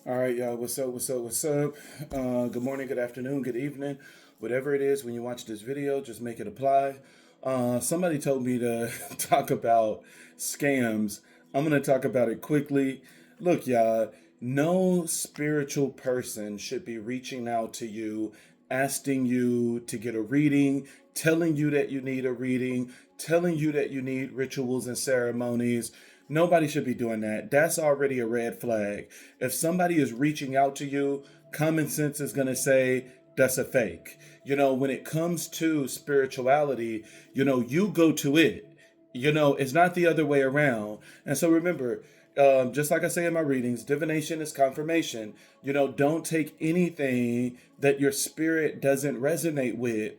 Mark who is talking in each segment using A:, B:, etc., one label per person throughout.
A: All right, y'all. What's up? What's up? What's up? Good morning, good afternoon, good evening. Whatever it is when you watch this video, just make it apply. Somebody told me to talk about scams. I'm going to talk about it quickly. Look, y'all, no spiritual person should be reaching out to you, asking you to get a reading, telling you that you need a reading, telling you that you need rituals and ceremonies. Nobody should be doing that. That's already a red flag. If somebody is reaching out to you, common sense is going to say that's a fake. When it comes to spirituality, you go to it. It's not the other way around. And so remember, just like I say in my readings, divination is confirmation. Don't take anything that your spirit doesn't resonate with.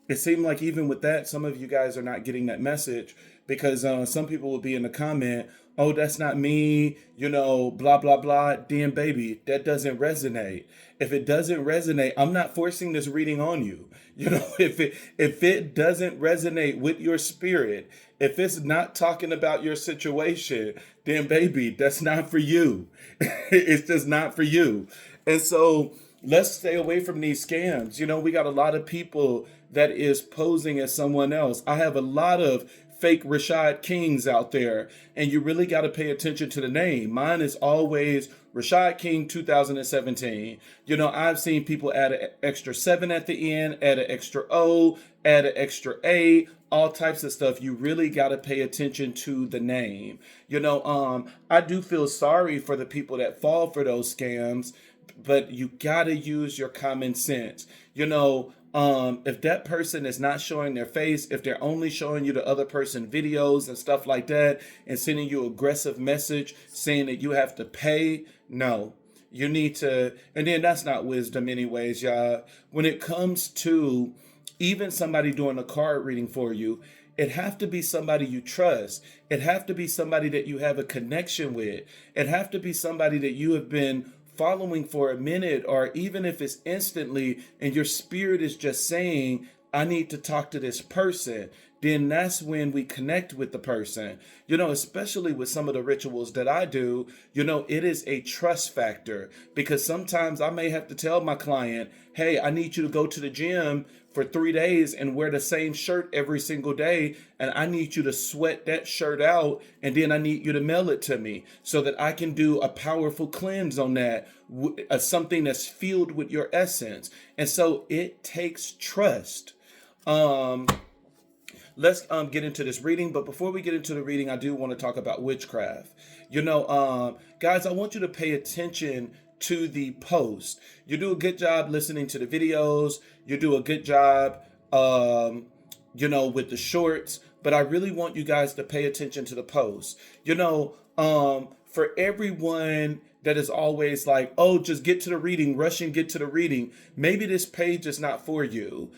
A: It seemed like even with that, some of you guys are not getting that message because some people will be in the comment, oh, that's not me, blah, blah, blah. Damn, baby, that doesn't resonate. If it doesn't resonate, I'm not forcing this reading on you. If it doesn't resonate with your spirit, if it's not talking about your situation, then baby, that's not for you. It's just not for you. And so let's stay away from these scams. We got a lot of people that is posing as someone else. I have a lot of fake Rashad Kings out there, and you really got to pay attention to the name. Mine is always Rashad King 2017. I've seen people add an extra 7 at the end, add an extra O, add an extra A, all types of stuff. You really got to pay attention to the name. I do feel sorry for the people that fall for those scams, but you got to use your common sense. If that person is not showing their face, if they're only showing you the other person videos and stuff like that and sending you aggressive message saying that you have to pay, no. You need to, and then that's not wisdom anyways, y'all. When it comes to even somebody doing a card reading for you, it have to be somebody you trust. It have to be somebody that you have a connection with. It have to be somebody that you have been following for a minute, or even if it's instantly and your spirit is just saying, I need to talk to this person, then that's when we connect with the person. Especially with some of the rituals that I do, it is a trust factor, because sometimes I may have to tell my client, hey, I need you to go to the gym for 3 days and wear the same shirt every single day. And I need you to sweat that shirt out. And then I need you to mail it to me so that I can do a powerful cleanse on that, something that's filled with your essence. And so it takes trust. Let's get into this reading. But before we get into the reading, I do want to talk about witchcraft. Guys, I want you to pay attention to the post. You do a good job listening to the videos. You do a good job, with the shorts. But I really want you guys to pay attention to the post. For everyone that is always like, oh, just get to the reading, rush and get to the reading, maybe this page is not for you.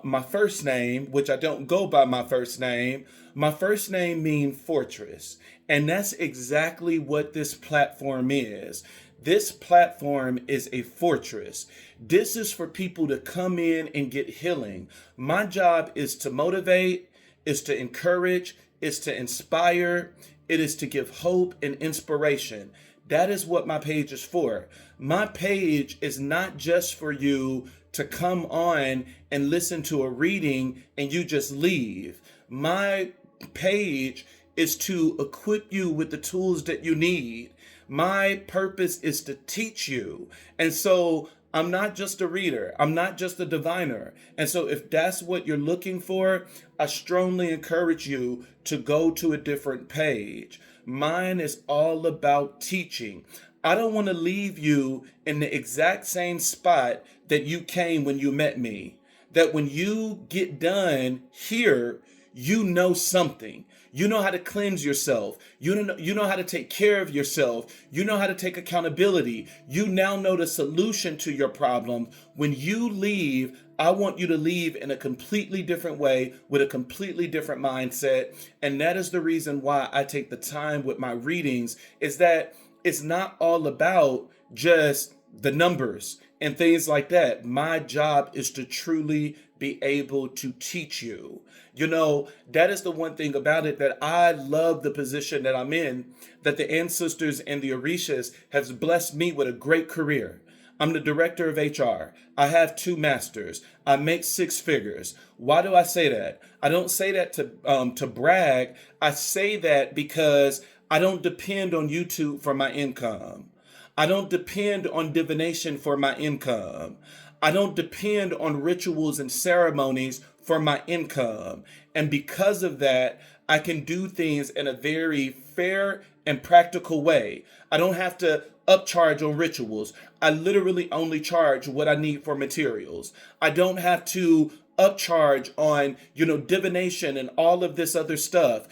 A: My first name, which I don't go by my first name means fortress. And that's exactly what this platform is. This platform is a fortress. This is for people to come in and get healing. My job is to motivate, is to encourage, is to inspire. It is to give hope and inspiration. That is what my page is for. My page is not just for you to come on and listen to a reading and you just leave. My page is to equip you with the tools that you need. My purpose is to teach you. And so I'm not just a reader. I'm not just a diviner. And so if that's what you're looking for, I strongly encourage you to go to a different page. Mine is all about teaching. I don't want to leave you in the exact same spot that you came when you met me. That when you get done here, you know something. You know how to cleanse yourself. You know how to take care of yourself. You know how to take accountability. You now know the solution to your problem. When you leave, I want you to leave in a completely different way with a completely different mindset. And that is the reason why I take the time with my readings, is that it's not all about just the numbers and things like that. My job is to truly be able to teach you. That is the one thing about it, that I love the position that I'm in, that the ancestors and the Orishas has blessed me with a great career. I'm the director of HR. I have 2 masters. I make 6 figures. Why do I say that? I don't say that to brag. I say that because I don't depend on YouTube for my income. I don't depend on divination for my income. I don't depend on rituals and ceremonies for my income. And because of that, I can do things in a very fair and practical way. I don't have to upcharge on rituals. I literally only charge what I need for materials. I don't have to upcharge on, divination and all of this other stuff.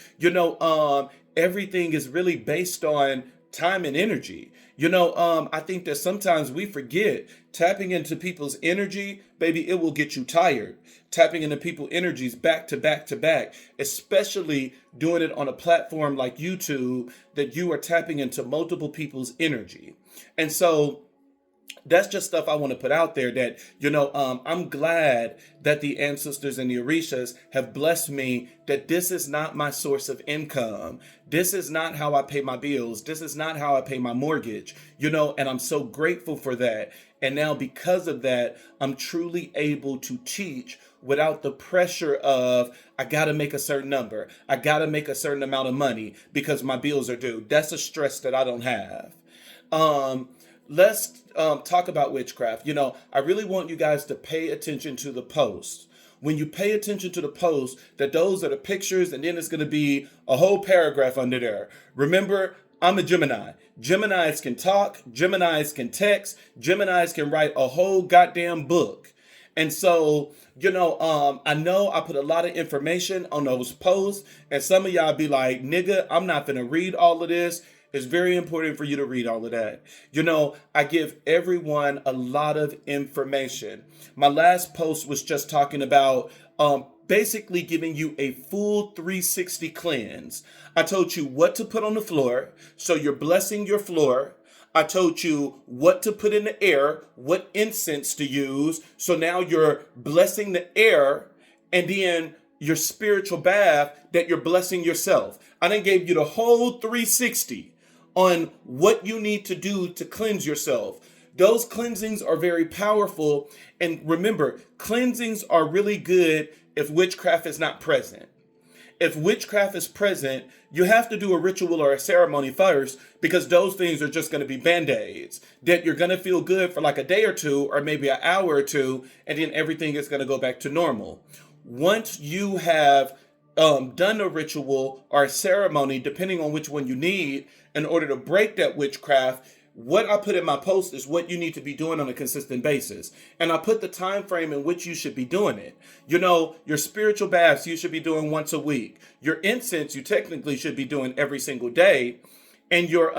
A: Everything is really based on time and energy. I think that sometimes we forget tapping into people's energy, baby, it will get you tired. Tapping into people's energies back to back to back, especially doing it on a platform like YouTube, that you are tapping into multiple people's energy. And so that's just stuff I want to put out there, that, I'm glad that the ancestors and the Orishas have blessed me, that this is not my source of income. This is not how I pay my bills. This is not how I pay my mortgage, and I'm so grateful for that. And now because of that, I'm truly able to teach without the pressure of, I got to make a certain number. I got to make a certain amount of money because my bills are due. That's a stress that I don't have. Let's talk about witchcraft. I really want you guys to pay attention to the posts. When you pay attention to the posts, that those are the pictures, and then it's going to be a whole paragraph under there. Remember, I'm a Gemini. Geminis can talk. Geminis can text. Geminis can write a whole goddamn book. And so, I know I put a lot of information on those posts, and some of y'all be like, nigga, I'm not going to read all of this. It's very important for you to read all of that. I give everyone a lot of information. My last post was just talking about basically giving you a full 360 cleanse. I told you what to put on the floor, so you're blessing your floor. I told you what to put in the air, what incense to use, so now you're blessing the air, and then your spiritual bath, that you're blessing yourself. I done gave you the whole 360 on what you need to do to cleanse yourself. Those cleansings are very powerful. And remember, cleansings are really good if witchcraft is not present. If witchcraft is present, you have to do a ritual or a ceremony first, because those things are just going to be band-aids that you're going to feel good for like a day or two, or maybe an hour or two, and then everything is going to go back to normal. Once you have done a ritual or a ceremony, depending on which one you need, in order to break that witchcraft, what I put in my post is what you need to be doing on a consistent basis. And I put the time frame in which you should be doing it. Your spiritual baths, you should be doing once a week. Your incense, you technically should be doing every single day. And your,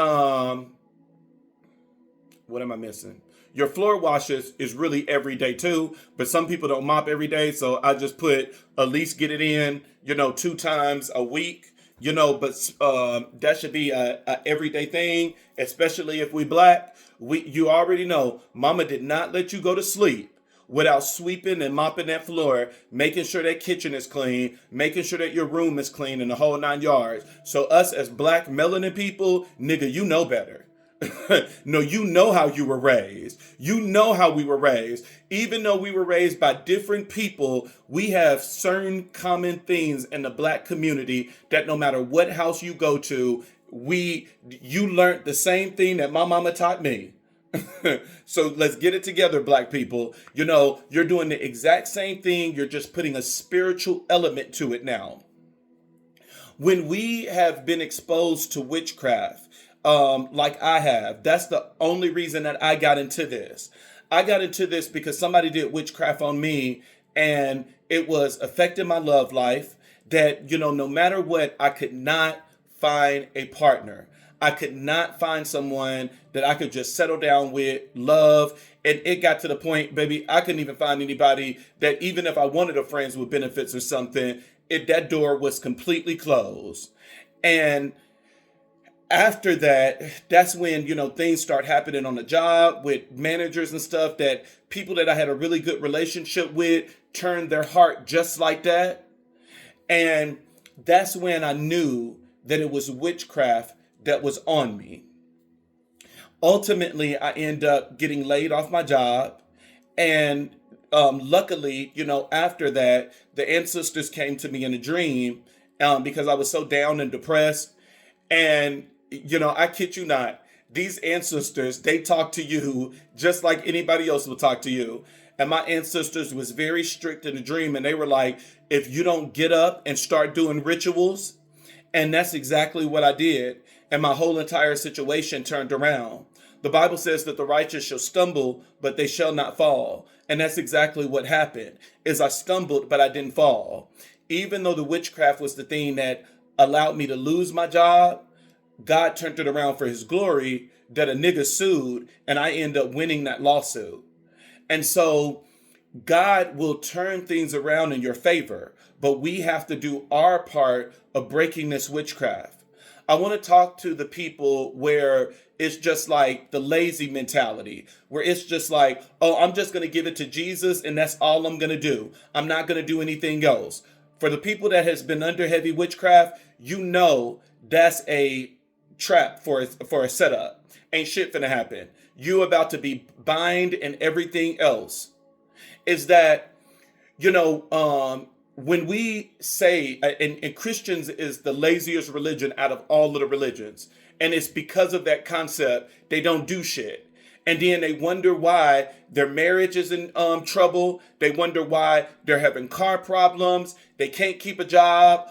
A: what am I missing? Your floor washes is really every day too, but some people don't mop every day. So I just put at least get it in, 2 times a week. But that should be a everyday thing, especially if we Black. You already know, mama did not let you go to sleep without sweeping and mopping that floor, making sure that kitchen is clean, making sure that your room is clean, and the whole 9 yards. So us as Black melanin people, nigga, you know better. No, you know how you were raised. You know how we were raised. Even though we were raised by different people, we have certain common things in the Black community that no matter what house you go to, you learned the same thing that my mama taught me. So let's get it together, Black people. You're doing the exact same thing. You're just putting a spiritual element to it now. When we have been exposed to witchcraft, like I have, that's the only reason that I got into this. I got into this because somebody did witchcraft on me, and it was affecting my love life, that, no matter what, I could not find a partner. I could not find someone that I could just settle down with, love. And it got to the point, baby, I couldn't even find anybody that, even if I wanted a friends with benefits or something, that door was completely closed. And after that, that's when, things start happening on the job with managers and stuff, that people that I had a really good relationship with turned their heart just like that. And that's when I knew that it was witchcraft that was on me. Ultimately, I end up getting laid off my job. And luckily, after that, the ancestors came to me in a dream, because I was so down and depressed. And, I kid you not, these ancestors, they talk to you just like anybody else will talk to you. And my ancestors was very strict in the dream. And they were like, if you don't get up and start doing rituals, and that's exactly what I did. And my whole entire situation turned around. The Bible says that the righteous shall stumble, but they shall not fall. And that's exactly what happened, is I stumbled, but I didn't fall. Even though the witchcraft was the thing that allowed me to lose my job, God turned it around for his glory, that a nigga sued, and I end up winning that lawsuit. And so God will turn things around in your favor, but we have to do our part of breaking this witchcraft. I want to talk to the people where it's just like the lazy mentality, where it's just like, oh, I'm just going to give it to Jesus and that's all I'm going to do. I'm not going to do anything else. For the people that has been under heavy witchcraft, that's a trap for a setup. Ain't shit finna happen. You about to be bind and everything else. Is that, when we say, and Christians is the laziest religion out of all of the religions. And it's because of that concept, they don't do shit. And then they wonder why their marriage is in trouble. They wonder why they're having car problems. They can't keep a job.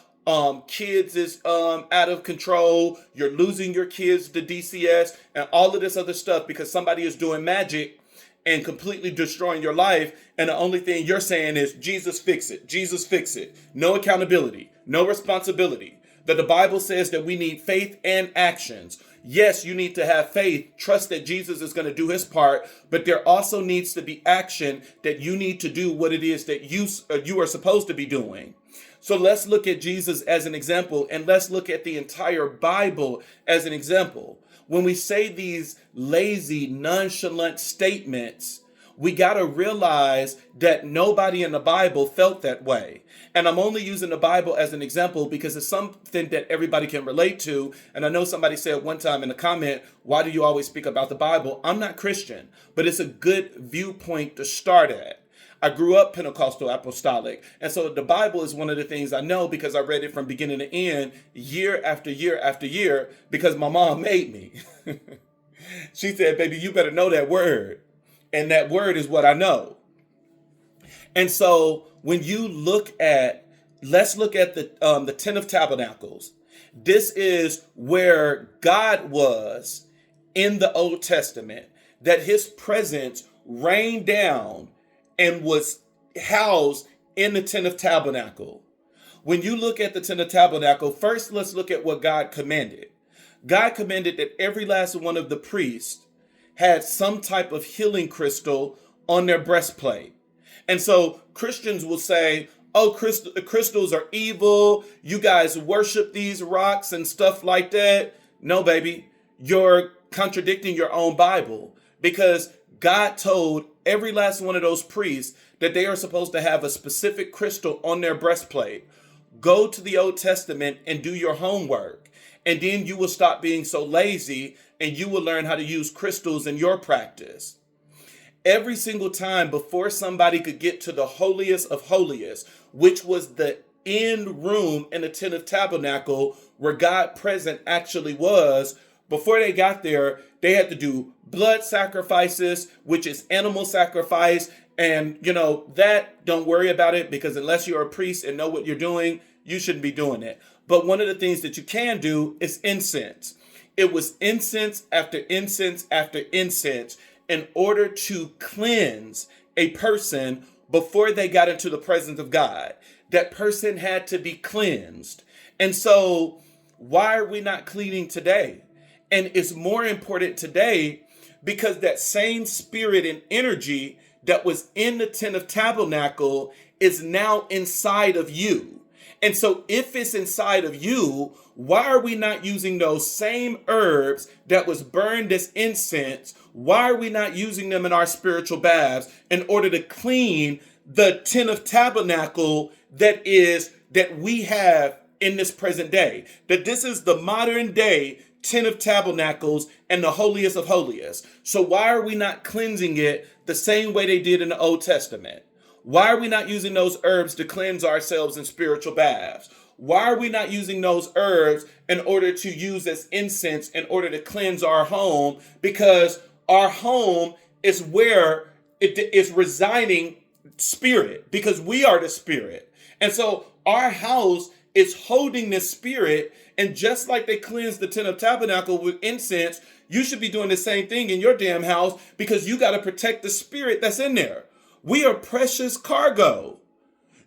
A: Kids is out of control. You're losing your kids to DCS and all of this other stuff because somebody is doing magic and completely destroying your life. And the only thing you're saying is, Jesus, fix it. Jesus, fix it. No accountability, no responsibility. That the Bible says that we need faith and actions. Yes, you need to have faith, trust that Jesus is going to do his part, but there also needs to be action, that you need to do what it is that you are supposed to be doing. So let's look at Jesus as an example, and let's look at the entire Bible as an example. When we say these lazy, nonchalant statements, we got to realize that nobody in the Bible felt that way. And I'm only using the Bible as an example because it's something that everybody can relate to. And I know somebody said one time in a comment, why do you always speak about the Bible? I'm not Christian, but it's a good viewpoint to start at. I grew up Pentecostal apostolic. And so the Bible is one of the things I know because I read it from beginning to end, year after year after year, because my mom made me. She said, baby, you better know that word. And that word is what I know. And so when you let's look at the Ten of Tabernacles. This is where God was in the Old Testament, that his presence rained down and was housed in the Ten of Tabernacle. When you look at the Ten of Tabernacle, first let's look at what God commanded. God commanded that every last one of the priests had some type of healing crystal on their breastplate. And so Christians will say, oh, crystals are evil. You guys worship these rocks and stuff like that. No, baby, you're contradicting your own Bible, because God told every last one of those priests that they are supposed to have a specific crystal on their breastplate. Go to the Old Testament and do your homework. And then you will stop being so lazy and you will learn how to use crystals in your practice. Every single time before somebody could get to the holiest of holiest, which was the end room in the Tent of Tabernacle where God present actually was, before they got there, they had to do blood sacrifices, which is animal sacrifice. And, that don't worry about it, because unless you're a priest and know what you're doing, you shouldn't be doing it. But one of the things that you can do is incense. It was incense after incense after incense in order to cleanse a person before they got into the presence of God. That person had to be cleansed. And so why are we not cleaning today? And it's more important today because that same spirit and energy that was in the Tent of Tabernacle is now inside of you. And so if it's inside of you, why are we not using those same herbs that was burned as incense? Why are we not using them in our spiritual baths in order to clean the tent of tabernacle that we have in this present day? That this is the modern day tent of tabernacles and the holiest of holiest. So why are we not cleansing it the same way they did in the Old Testament? Why are we not using those herbs to cleanse ourselves in spiritual baths? Why are we not using those herbs in order to use as incense in order to cleanse our home? Because our home is where it is residing spirit, because we are the spirit. And so our house is holding this spirit. And just like they cleanse the tent of tabernacle with incense, you should be doing the same thing in your damn house, because you got to protect the spirit that's in there. We are precious cargo.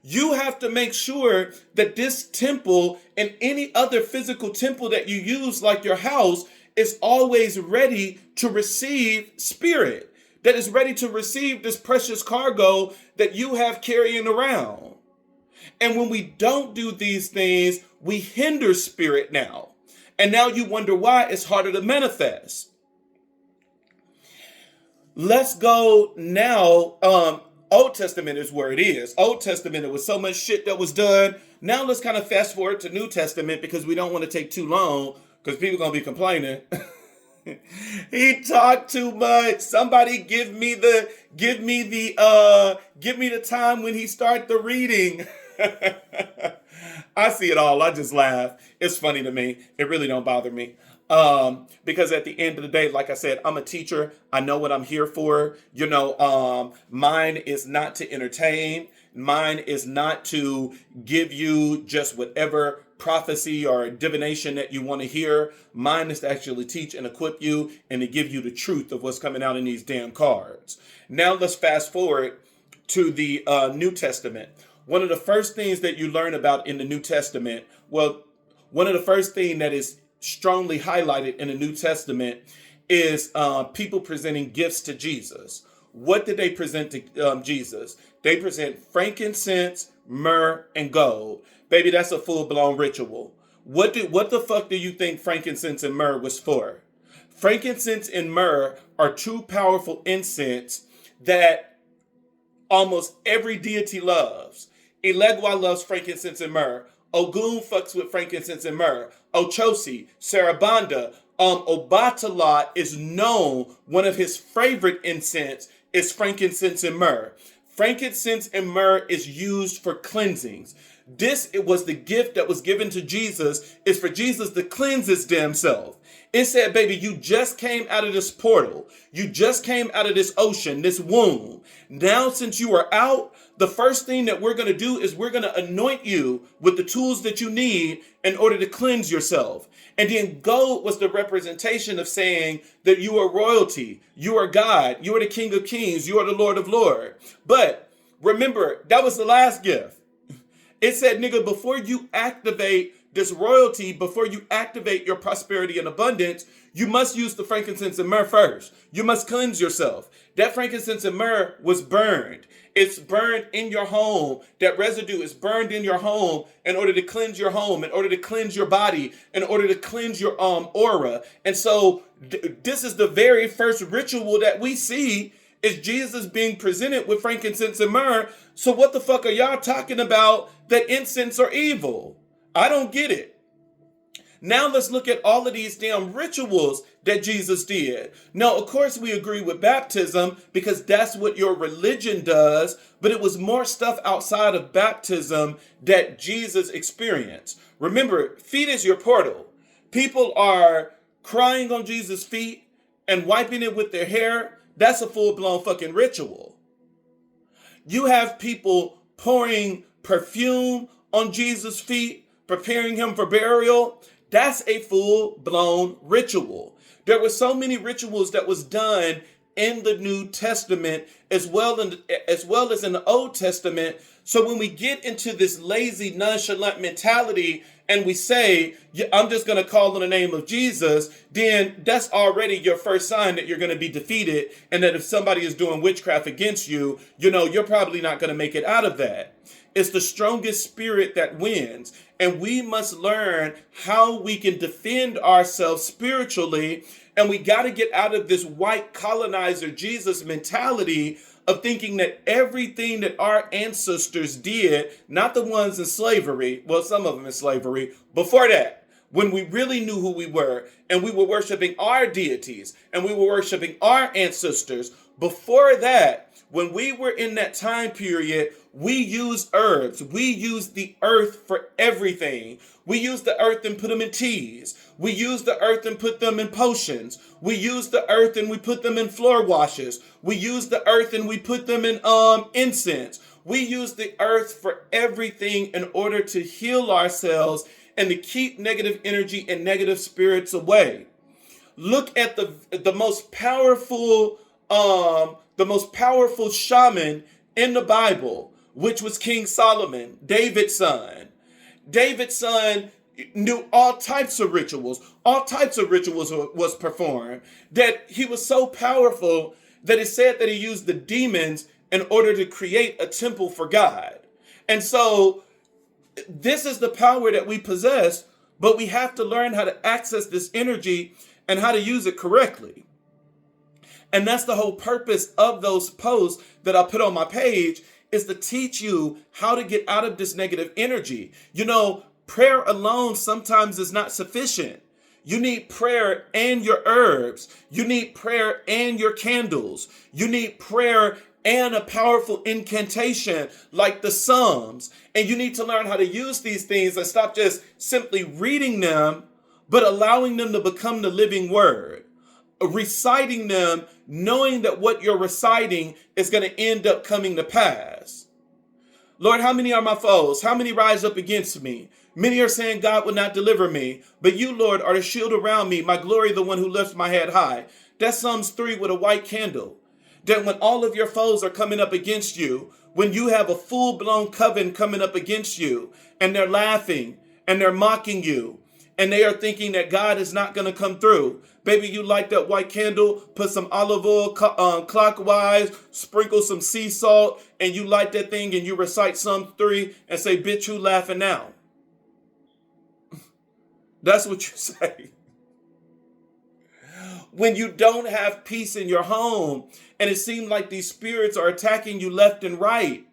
A: You have to make sure that this temple and any other physical temple that you use, like your house, is always ready to receive spirit, that is ready to receive this precious cargo that you have carrying around. And when we don't do these things, we hinder spirit now. And now you wonder why it's harder to manifest. Let's go now. Old Testament is where it is. Old Testament, there was so much shit that was done. Now let's kind of fast forward to New Testament, because we don't want to take too long, because people are going to be complaining. He talked too much. Somebody give me the time when he started the reading. I see it all. I just laugh. It's funny to me. It really don't bother me. Because at the end of the day, like I said, I'm a teacher. I know what I'm here for. Mine is not to entertain. Mine is not to give you just whatever prophecy or divination that you want to hear. Mine is to actually teach and equip you and to give you the truth of what's coming out in these damn cards. Now let's fast forward to the New Testament. One of the first things that you learn about in the New Testament, one of the first things that is strongly highlighted in the New Testament is people presenting gifts to Jesus. What did they present to Jesus? They present frankincense, myrrh, and gold. Baby, that's a full-blown ritual. What the fuck do you think frankincense and myrrh was for? Frankincense and myrrh are two powerful incense that almost every deity loves. Elegua loves frankincense and myrrh. Ogun fucks with frankincense and myrrh. Ochosi, Sarabanda, Obatala is known. One of his favorite incense is frankincense and myrrh. Frankincense and myrrh is used for cleansings. It was the gift that was given to Jesus, is for Jesus to cleanse his damn self. It said, baby, you just came out of this portal. You just came out of this ocean, this womb. Now, since you are out, the first thing that we're going to do is we're going to anoint you with the tools that you need in order to cleanse yourself. And then gold was the representation of saying that you are royalty, you are God, you are the King of Kings, you are the Lord of Lords. But remember, that was the last gift. It said, nigga, before you activate this royalty, before you activate your prosperity and abundance, you must use the frankincense and myrrh first. You must cleanse yourself. That frankincense and myrrh was burned. It's burned in your home. That residue is burned in your home in order to cleanse your home, in order to cleanse your body, in order to cleanse your aura. And so this is the very first ritual that we see, is Jesus being presented with frankincense and myrrh. So what the fuck are y'all talking about that incense are evil? I don't get it. Now let's look at all of these damn rituals that Jesus did. Now, of course, we agree with baptism because that's what your religion does, but it was more stuff outside of baptism that Jesus experienced. Remember, feet is your portal. People are crying on Jesus' feet and wiping it with their hair. That's a full-blown fucking ritual. You have people pouring perfume on Jesus' feet, preparing him for burial. That's a full-blown ritual. There were so many rituals that was done in the New Testament as well as in the Old Testament. So when we get into this lazy, nonchalant mentality and we say, "Yeah, I'm just going to call on the name of Jesus," then that's already your first sign that you're going to be defeated, and that if somebody is doing witchcraft against you, you're probably not going to make it out of that. It's the strongest spirit that wins. And we must learn how we can defend ourselves spiritually. And we got to get out of this white colonizer Jesus mentality of thinking that everything that our ancestors did, not the ones in slavery, well, some of them in slavery, before that, when we really knew who we were and we were worshiping our deities and we were worshiping our ancestors, before that, when we were in that time period, we used herbs. We used the earth for everything. We used the earth and put them in teas. We used the earth and put them in potions. We used the earth and we put them in floor washes. We used the earth and we put them in incense. We used the earth for everything in order to heal ourselves and to keep negative energy and negative spirits away. Look at the most powerful shaman in the Bible, which was King Solomon, David's son. David's son knew all types of rituals. All types of rituals was performed. That he was so powerful that it said that he used the demons in order to create a temple for God. And so this is the power that we possess, but we have to learn how to access this energy and how to use it correctly. And that's the whole purpose of those posts that I put on my page, is to teach you how to get out of this negative energy. Prayer alone sometimes is not sufficient. You need prayer and your herbs. You need prayer and your candles. You need prayer and a powerful incantation like the Psalms. And you need to learn how to use these things and stop just simply reading them, but allowing them to become the living word. Reciting them, knowing that what you're reciting is going to end up coming to pass. Lord, how many are my foes? How many rise up against me? Many are saying God will not deliver me. But you, Lord, are the shield around me, my glory, the one who lifts my head high. That's Psalms 3 with a white candle. That when all of your foes are coming up against you, when you have a full-blown coven coming up against you, and they're laughing, and they're mocking you, and they are thinking that God is not going to come through. Baby, you light that white candle, put some olive oil clockwise, sprinkle some sea salt, and you light that thing and you recite Psalm 3 and say, "Bitch, who laughing now?" That's what you say. When you don't have peace in your home and it seems like these spirits are attacking you left and right,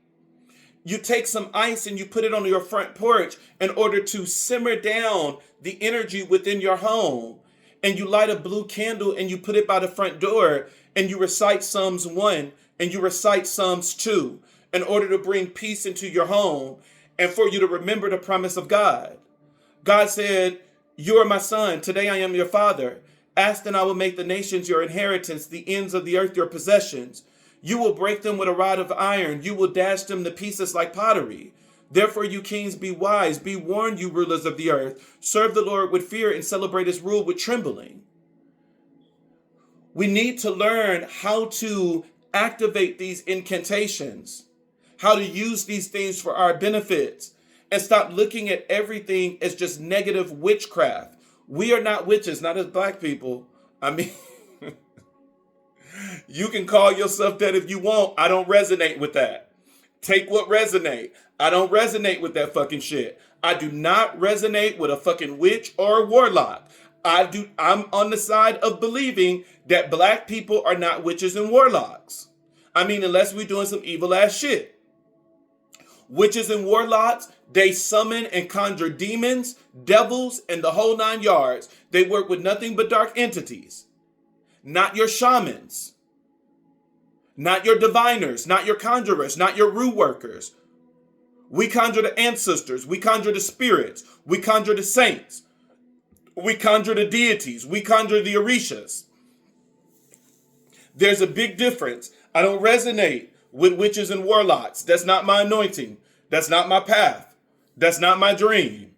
A: you take some ice and you put it on your front porch in order to simmer down the energy within your home. And you light a blue candle and you put it by the front door and you recite Psalms 1 and you recite Psalms 2 in order to bring peace into your home and for you to remember the promise of God. God said, "You are my son. Today I am your father. Ask and I will make the nations your inheritance, the ends of the earth your possessions. You will break them with a rod of iron. You will dash them to pieces like pottery. Therefore, you kings, be wise. Be warned, you rulers of the earth. Serve the Lord with fear and celebrate his rule with trembling." We need to learn how to activate these incantations, how to use these things for our benefits, and stop looking at everything as just negative witchcraft. We are not witches, not as black people. I mean, you can call yourself that if you want. I don't resonate with that. Take what resonate. I don't resonate with that fucking shit. I do not resonate with a fucking witch or a warlock. I'm on the side of believing that black people are not witches and warlocks. I mean, unless we're doing some evil ass shit. Witches and warlocks, they summon and conjure demons, devils, and the whole 9 yards. They work with nothing but dark entities. Not your shamans. Not your diviners, not your conjurers, not your rue workers. We conjure the ancestors. We conjure the spirits. We conjure the saints. We conjure the deities. We conjure the orishas. There's a big difference. I don't resonate with witches and warlocks. That's not my anointing. That's not my path. That's not my dream.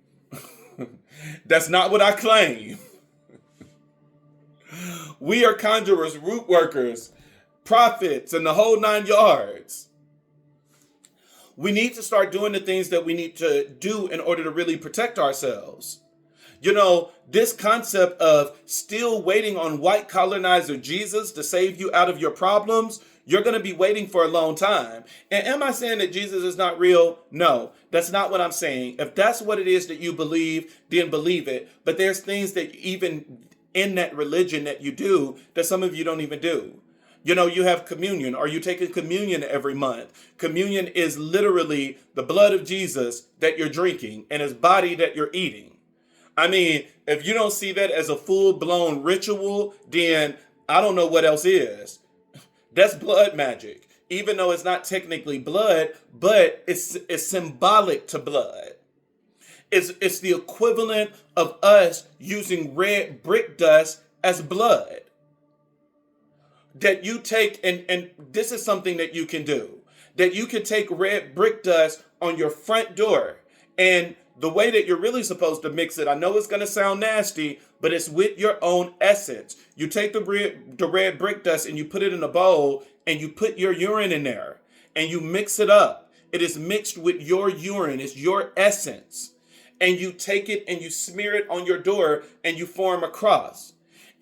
A: That's not what I claim. We are conjurers, root workers. prophets, and the whole 9 yards. We need to start doing the things that we need to do in order to really protect ourselves. You know, this concept of still waiting on white colonizer Jesus to save you out of your problems, you're going to be waiting for a long time. And am I saying that Jesus is not real? No, that's not what I'm saying. If that's what it is that you believe, then believe it. But there's things that even in that religion that you do that some of you don't even do. You know, you have communion, or you take a communion every month. Communion is literally the blood of Jesus that you're drinking and his body that you're eating. I mean, if you don't see that as a full-blown ritual, then I don't know what else is. That's blood magic, even though it's not technically blood, but it's symbolic to blood. It's the equivalent of us using red brick dust as blood. That you take, and this is something that you can do, that you can take red brick dust on your front door. And the way that you're really supposed to mix it, I know it's going to sound nasty, but it's with your own essence. You take the red brick dust and you put it in a bowl and you put your urine in there and you mix it up. It is mixed with your urine. It's your essence. And you take it and you smear it on your door and you form a cross.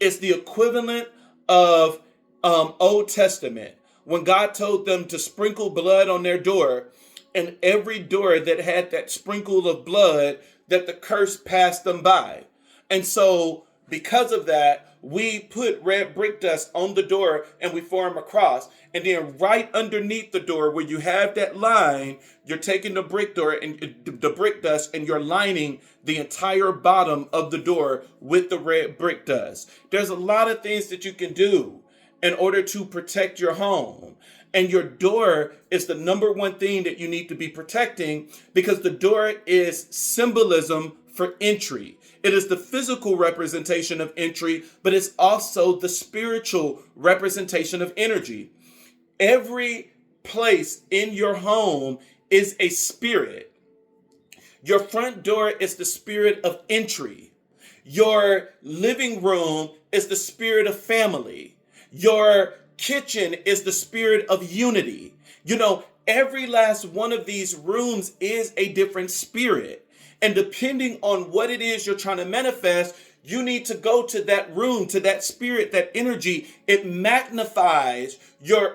A: It's the equivalent of Old Testament, when God told them to sprinkle blood on their door, and every door that had that sprinkle of blood, that the curse passed them by. And so because of that, we put red brick dust on the door and we form a cross. And then right underneath the door where you have that line, you're taking the brick door and the brick dust and you're lining the entire bottom of the door with the red brick dust. There's a lot of things that you can do in order to protect your home. And your door is the number one thing that you need to be protecting, because the door is symbolism for entry. It is the physical representation of entry, but it's also the spiritual representation of energy. Every place in your home is a spirit. Your front door is the spirit of entry. Your living room is the spirit of family. Your kitchen is the spirit of unity. You know, every last one of these rooms is a different spirit. And depending on what it is you're trying to manifest, you need to go to that room, to that spirit, that energy. It magnifies your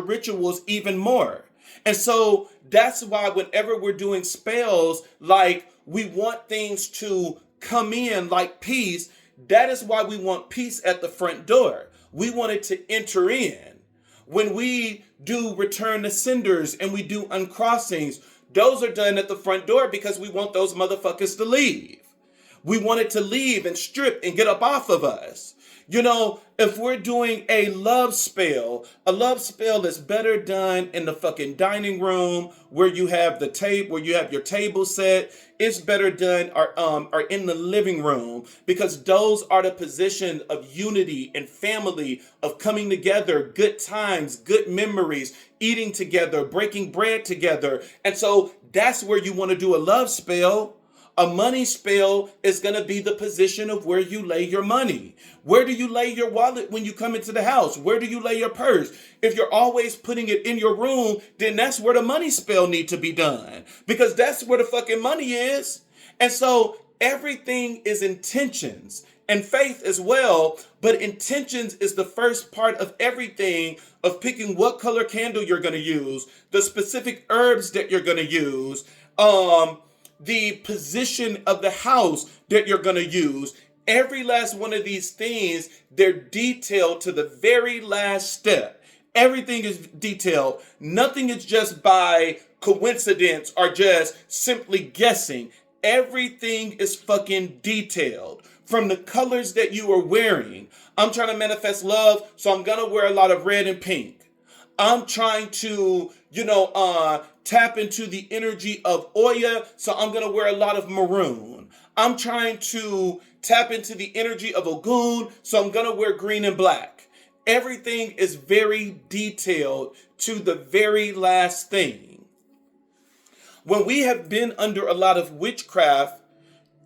A: rituals even more. And so that's why whenever we're doing spells, like we want things to come in like peace, that is why we want peace at the front door. We want it to enter in. When we do return to senders and we do uncrossings, those are done at the front door because we want those motherfuckers to leave. We want it to leave and strip and get up off of us. You know, if we're doing a love spell is better done in the fucking dining room where you have the table, where you have your table set. It's better done or in the living room, because those are the positions of unity and family, of coming together, good times, good memories, eating together, breaking bread together. And so that's where you want to do a love spell. A money spell is going to be the position of where you lay your money. Where do you lay your wallet when you come into the house? Where do you lay your purse? If you're always putting it in your room, then that's where the money spell needs to be done, because that's where the fucking money is. And so everything is intentions and faith as well. But intentions is the first part of everything, of picking what color candle you're going to use, the specific herbs that you're going to use, the position of the house that you're going to use. Every last one of these things, they're detailed to the very last step. Everything is detailed. Nothing is just by coincidence or just simply guessing. Everything is fucking detailed. From the colors that you are wearing. I'm trying to manifest love, so I'm going to wear a lot of red and pink. I'm trying to, tap into the energy of Oya, so I'm going to wear a lot of maroon. I'm trying to tap into the energy of Ogun, so I'm going to wear green and black. Everything is very detailed to the very last thing. When we have been under a lot of witchcraft,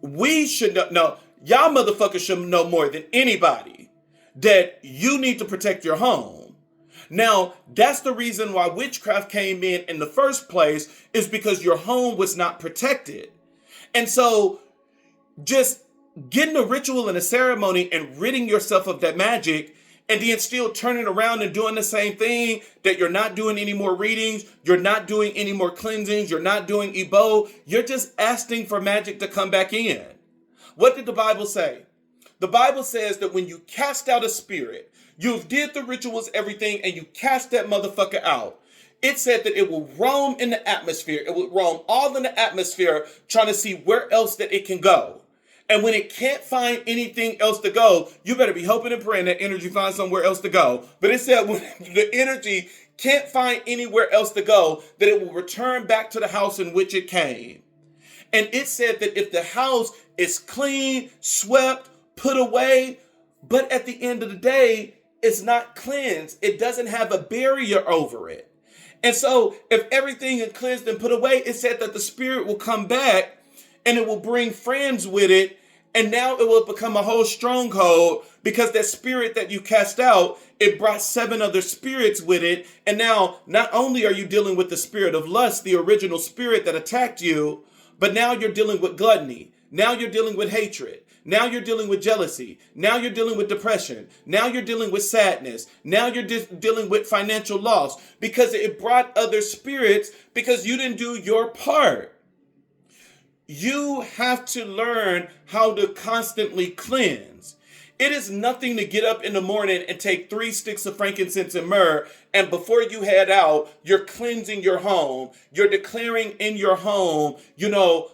A: we should know, y'all motherfuckers should know more than anybody. that you need to protect your home. Now, that's the reason why witchcraft came in the first place, is because your home was not protected. And so just getting a ritual and a ceremony and ridding yourself of that magic, and then still turning around and doing the same thing, that you're not doing any more readings, you're not doing any more cleansings, you're not doing Ebo, you're just asking for magic to come back in. What did the Bible say? The Bible says that when you cast out a spirit, you did the rituals, everything, and you cast that motherfucker out. It said that it will roam in the atmosphere. It will roam all in the atmosphere, trying to see where else that it can go. And when it can't find anything else to go, you better be hoping and praying that energy finds somewhere else to go. But it said when the energy can't find anywhere else to go, that it will return back to the house in which it came. And it said that if the house is clean, swept, put away, but at the end of the day, it's not cleansed, it doesn't have a barrier over it. And so if everything is cleansed and put away, it said that the spirit will come back and it will bring friends with it. And now it will become a whole stronghold, because that spirit that you cast out, it brought 7 other spirits with it. And now not only are you dealing with the spirit of lust, the original spirit that attacked you, but now you're dealing with gluttony. Now you're dealing with hatred. Now you're dealing with jealousy. Now you're dealing with depression. Now you're dealing with sadness. Now you're dealing with financial loss, because it brought other spirits, because you didn't do your part. You have to learn how to constantly cleanse. It is nothing to get up in the morning and take 3 sticks of frankincense and myrrh, and before you head out, you're cleansing your home. You're declaring in your home,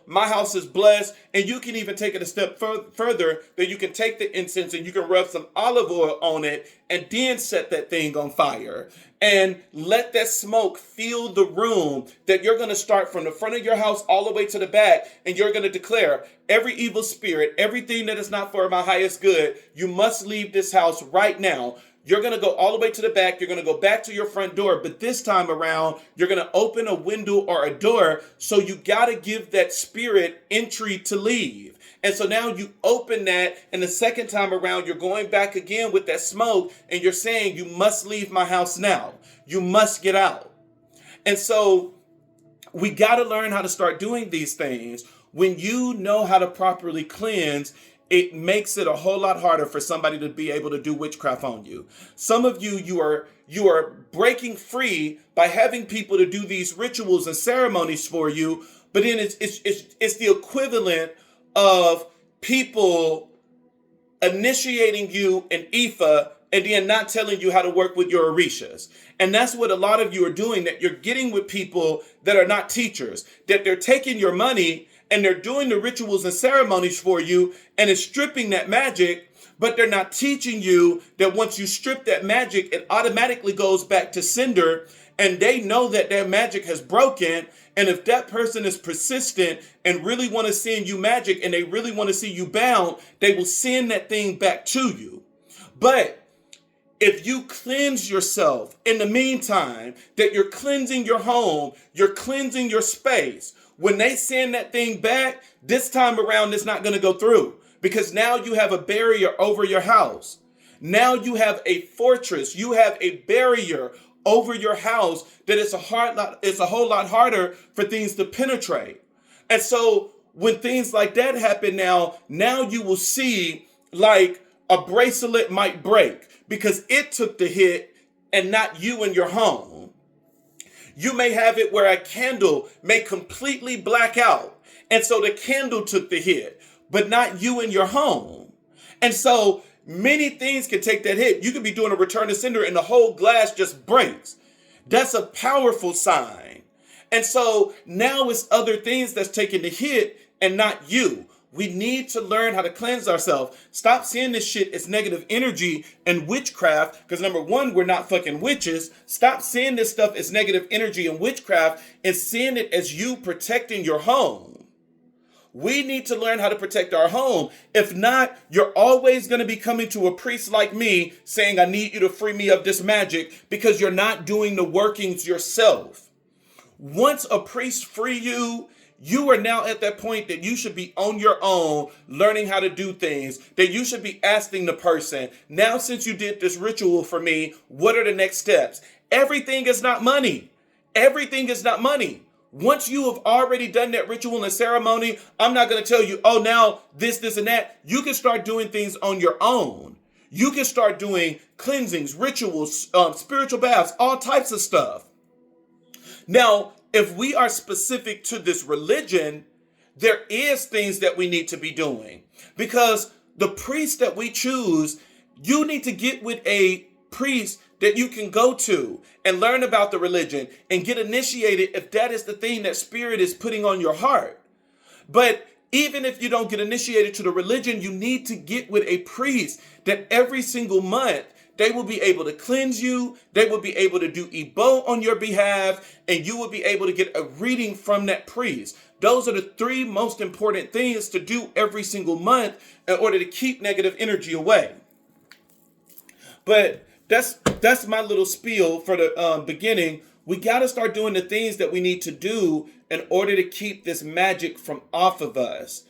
A: my house is blessed. And you can even take it a step further, that you can take the incense and you can rub some olive oil on it and then set that thing on fire. And let that smoke fill the room, that you're going to start from the front of your house all the way to the back. And you're going to declare, every evil spirit, everything that is not for my highest good, you must leave this house right now. You're going to go all the way to the back. You're going to go back to your front door. But this time around, you're going to open a window or a door. So you got to give that spirit entry to leave. And so now you open that. And the second time around, you're going back again with that smoke. And you're saying, you must leave my house now. You must get out. And so we got to learn how to start doing these things. When you know how to properly cleanse, it makes it a whole lot harder for somebody to be able to do witchcraft on you. Some of you are breaking free by having people to do these rituals and ceremonies for you, but then it's the equivalent of people initiating you in Ifa and then not telling you how to work with your orishas. And that's what a lot of you are doing, that you're getting with people that are not teachers, that they're taking your money and they're doing the rituals and ceremonies for you, and it's stripping that magic, but they're not teaching you that once you strip that magic, it automatically goes back to sender, and they know that their magic has broken. And if that person is persistent and really want to send you magic and they really want to see you bound, they will send that thing back to you. But if you cleanse yourself in the meantime, that you're cleansing your home, you're cleansing your space, when they send that thing back, this time around, it's not going to go through, because now you have a barrier over your house. Now you have a fortress. You have a barrier over your house that it's a whole lot harder for things to penetrate. And so when things like that happen now you will see like a bracelet might break because it took the hit and not you and your home. You may have it where a candle may completely black out. And so the candle took the hit, but not you and your home. And so many things can take that hit. You could be doing a return to sender and the whole glass just breaks. That's a powerful sign. And so now it's other things that's taking the hit and not you. We need to learn how to cleanse ourselves. Stop seeing this shit as negative energy and witchcraft, because number one, we're not fucking witches. Stop seeing this stuff as negative energy and witchcraft and seeing it as you protecting your home. We need to learn how to protect our home. If not, you're always going to be coming to a priest like me saying, I need you to free me of this magic, because you're not doing the workings yourself. Once a priest free you, You are now at that point that you should be on your own, learning how to do things, that you should be asking the person, now since you did this ritual for me, what are the next steps? Everything is not money. Everything is not money. Once you have already done that ritual and ceremony, I'm not going to tell you, oh, now this, and that. You can start doing things on your own. You can start doing cleansings, rituals, spiritual baths, all types of stuff. Now, if we are specific to this religion, there is things that we need to be doing, because the priest that we choose, you need to get with a priest that you can go to and learn about the religion and get initiated if that is the thing that spirit is putting on your heart. But even if you don't get initiated to the religion, you need to get with a priest that every single month they will be able to cleanse you. They will be able to do Igbo on your behalf, and you will be able to get a reading from that priest. Those are the three most important things to do every single month in order to keep negative energy away. But that's my little spiel for the beginning. We got to start doing the things that we need to do in order to keep this magic from off of us.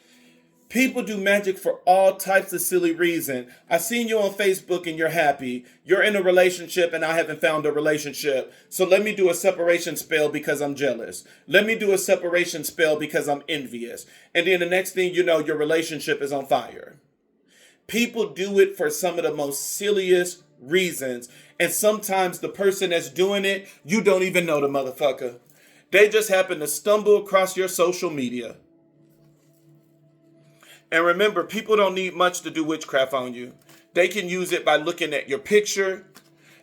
A: People do magic for all types of silly reason. I seen you on Facebook and you're happy. You're in a relationship and I haven't found a relationship. So let me do a separation spell because I'm jealous. Let me do a separation spell because I'm envious. And then the next thing you know, your relationship is on fire. People do it for some of the most silliest reasons. And sometimes the person that's doing it, you don't even know the motherfucker. They just happen to stumble across your social media. And remember, people don't need much to do witchcraft on you. They can use it by looking at your picture.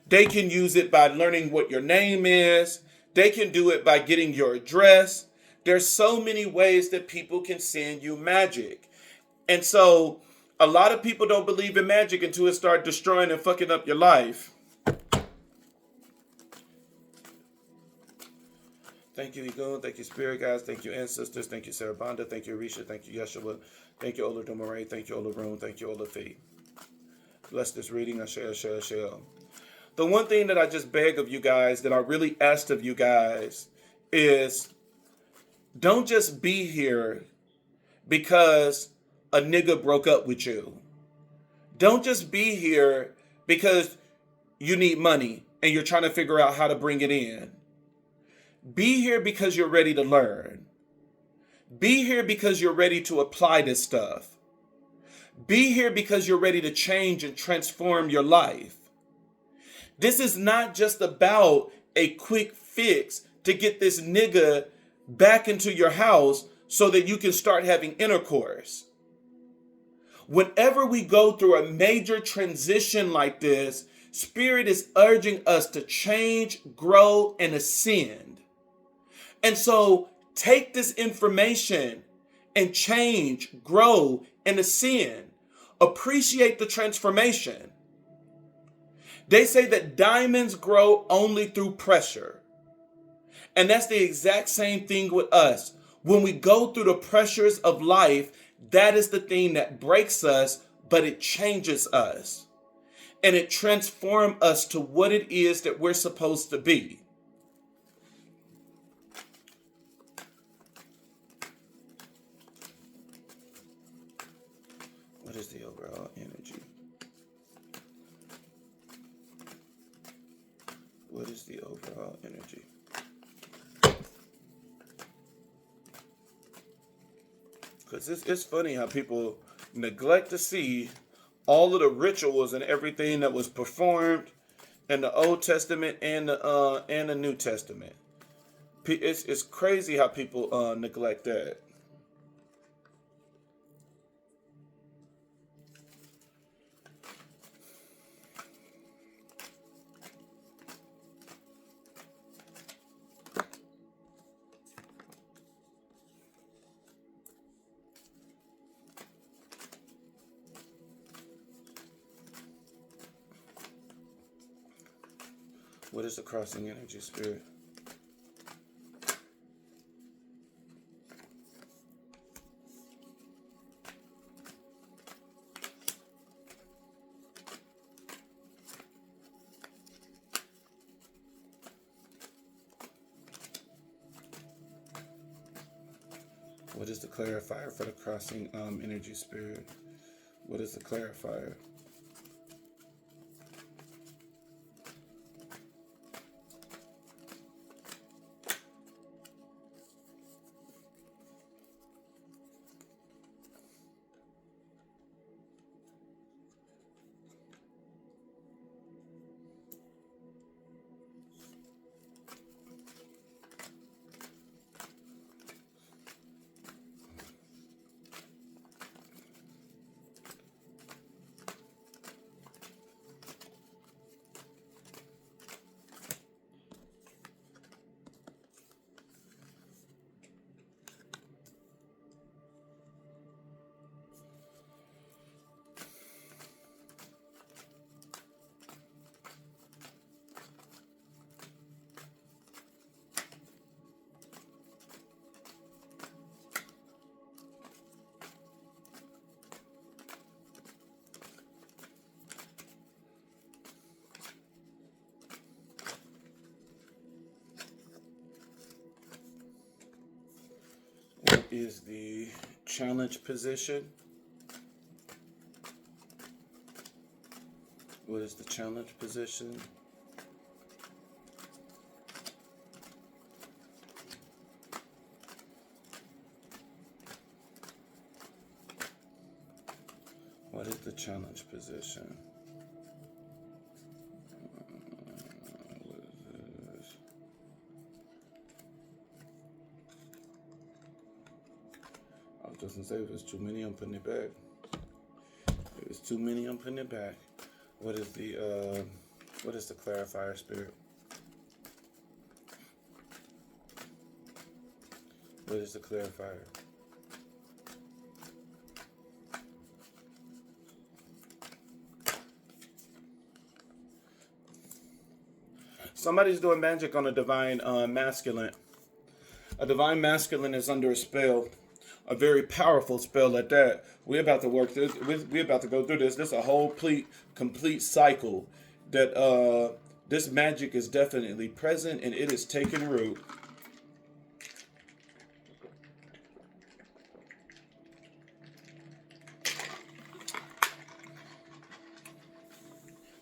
A: They can use it by learning what your name is. They can do it by getting your address. There's so many ways that people can send you magic. And so a lot of people don't believe in magic until it starts destroying and fucking up your life. Thank you, Egon. Thank you, Spirit Guides. Thank you, Ancestors. Thank you, Sarah Bonda. Thank you, Risha. Thank you, Yeshua. Thank you, Ola Domaray. Thank you, Ola Room. Thank you, Ola Fee. Bless this reading. Asher. The one thing that I just beg of you guys, that I really asked of you guys, is don't just be here because a nigga broke up with you. Don't just be here because you need money and you're trying to figure out how to bring it in. Be here because you're ready to learn. Be here because you're ready to apply this stuff. Be here because you're ready to change and transform your life. This is not just about a quick fix to get this nigga back into your house so that you can start having intercourse. Whenever we go through a major transition like this, Spirit is urging us to change, grow, and ascend. And so take this information and change, grow, and ascend. Appreciate the transformation. They say that diamonds grow only through pressure. And that's the exact same thing with us. When we go through the pressures of life, that is the thing that breaks us, but it changes us. And it transforms us to what it is that we're supposed to be. What is the overall energy? What is the overall energy? Because it's funny how people neglect to see all of the rituals and everything that was performed in the Old Testament and the New Testament. It's crazy how people neglect that. What is the crossing energy, Spirit? What is the clarifier for the crossing energy spirit? What is the clarifier? What is the challenge position? What is the challenge position? What is the challenge position? What is this? I was just gonna say, if it's too many, I'm putting it back. If it's too many, I'm putting it back. What is the clarifier, spirit? What is the clarifier? Somebody's doing magic on a divine masculine. A divine masculine is under a spell, a very powerful spell at that. We're about to work this. We're about to go through this. This is a whole complete cycle that this magic is definitely present and it is taking root.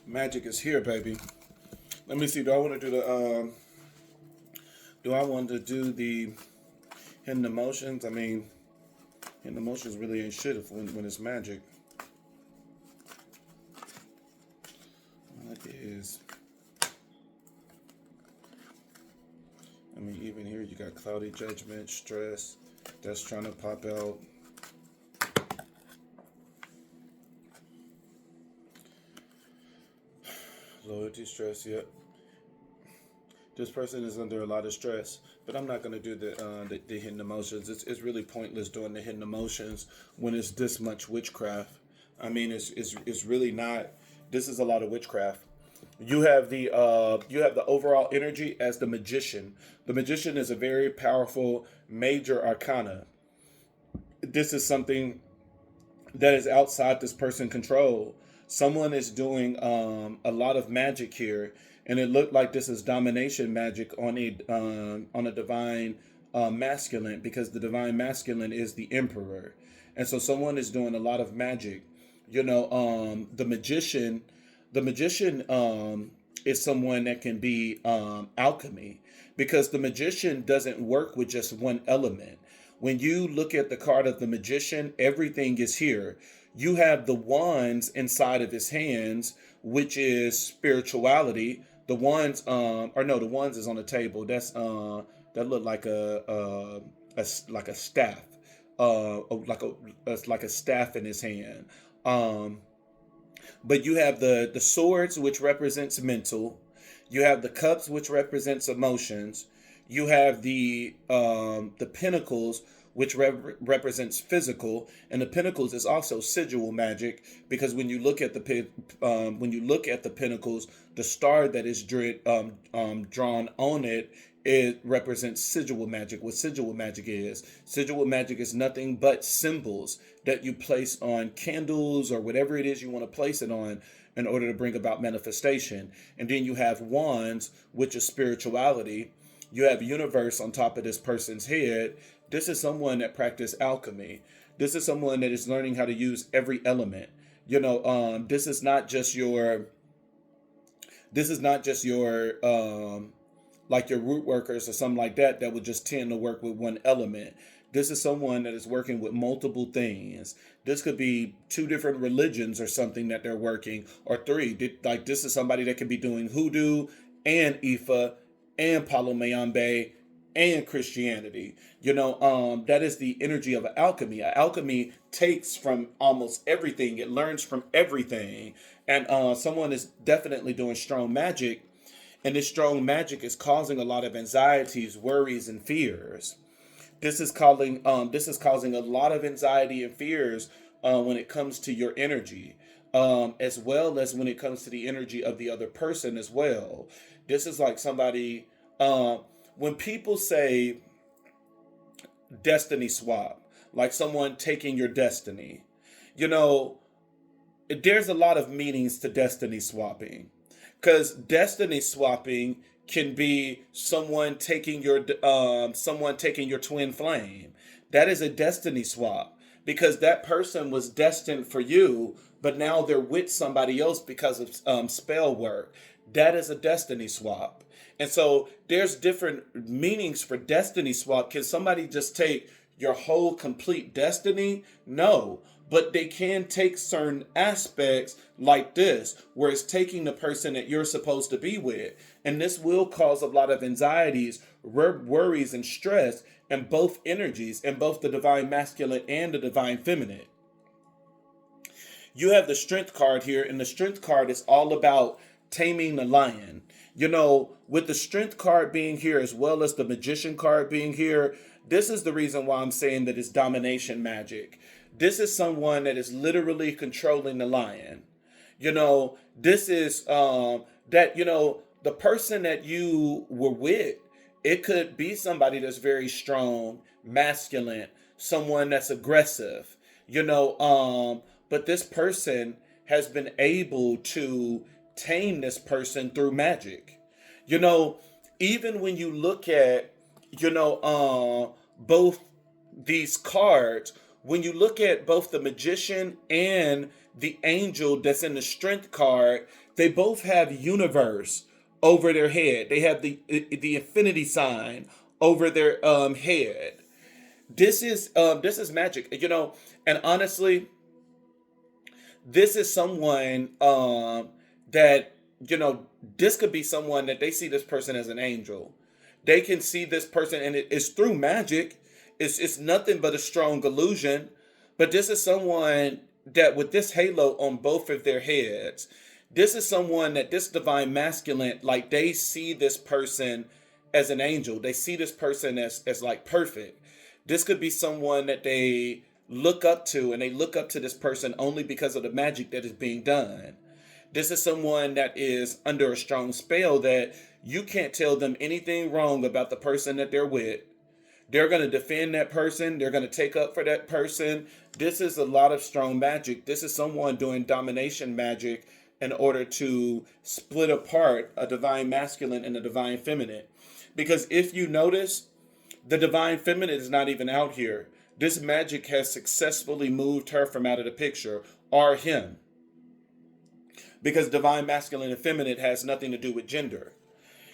A: Magic is here, baby. Let me see. Do I want to do the? Do I want to do the hidden emotions? I mean, hidden emotions really ain't shit when it's magic. What is? I mean, even here you got cloudy judgment, stress. That's trying to pop out. Loyalty, stress, yep. This person is under a lot of stress, but I'm not going to do the hidden emotions. It's really pointless doing the hidden emotions when it's this much witchcraft. I mean, it's really not. This is a lot of witchcraft. You have the overall energy as the magician. The magician is a very powerful major arcana. This is something that is outside this person's control. Someone is doing a lot of magic here, and it looked like this is domination magic on a divine masculine, because the divine masculine is the emperor, and so someone is doing a lot of magic. You know, the magician is someone that can be alchemy, because the magician doesn't work with just one element. When you look at the card of the magician, everything is here. You have the wands inside of his hands, which is spirituality. The wands, or no, the wands is on the table. That's that look like like a staff, like a staff in his hand. But you have the swords, which represents mental. You have the cups, which represents emotions. You have the pinnacles, which represents physical, and the pinnacles is also sigil magic, because when you look at the pinnacles, the star that is drawn on it, it represents sigil magic. What sigil magic is nothing but symbols that you place on candles or whatever it is you want to place it on in order to bring about manifestation. And then you have wands, which is spirituality. You have universe on top of this person's head. This is someone that practice alchemy. This is someone that is learning how to use every element. This is not just your like your root workers or something like that would just tend to work with one element. This is someone that is working with multiple things. This could be two different religions or something that they're working, or three. Like this is somebody that could be doing hoodoo and Ifa and Palomayambe and Christianity. That is the energy of alchemy. Alchemy takes from almost everything. It learns from everything. And someone is definitely doing strong magic. And this strong magic is causing a lot of anxieties, worries, and fears. This is causing a lot of anxiety and fears when it comes to your energy, as well as when it comes to the energy of the other person as well. This is like somebody, when people say destiny swap, like someone taking your destiny, there's a lot of meanings to destiny swapping. Because destiny swapping can be someone taking your twin flame. That is a destiny swap because that person was destined for you, but now they're with somebody else because of spell work. That is a destiny swap. And so there's different meanings for destiny swap. Can somebody just take your whole complete destiny? No. But they can take certain aspects like this, where it's taking the person that you're supposed to be with. And this will cause a lot of anxieties, worries, and stress in both energies, in both the divine masculine and the divine feminine. You have the strength card here, and the strength card is all about taming the lion. With the strength card being here as well as the magician card being here, this is the reason why I'm saying that it's domination magic. This is someone that is literally controlling the lion. This is the person that you were with, it could be somebody that's very strong, masculine, someone that's aggressive, but this person has been able to tame this person through magic. Even when you look at, both these cards, when you look at both the magician and the angel that's in the strength card, they both have universe over their head. They have the infinity sign over their head. This is magic, and honestly, this is someone that this could be someone that they see this person as an angel. They can see this person, and it's through magic. It's nothing but a strong illusion. But this is someone that with this halo on both of their heads, this is someone that this divine masculine, like they see this person as an angel. They see this person as like perfect. This could be someone that they look up to, and they look up to this person only because of the magic that is being done. This is someone that is under a strong spell that you can't tell them anything wrong about the person that they're with. They're going to defend that person. They're going to take up for that person. This is a lot of strong magic. This is someone doing domination magic in order to split apart a divine masculine and a divine feminine. Because if you notice, the divine feminine is not even out here. This magic has successfully moved her from out of the picture, or him. Because divine masculine and feminine has nothing to do with gender.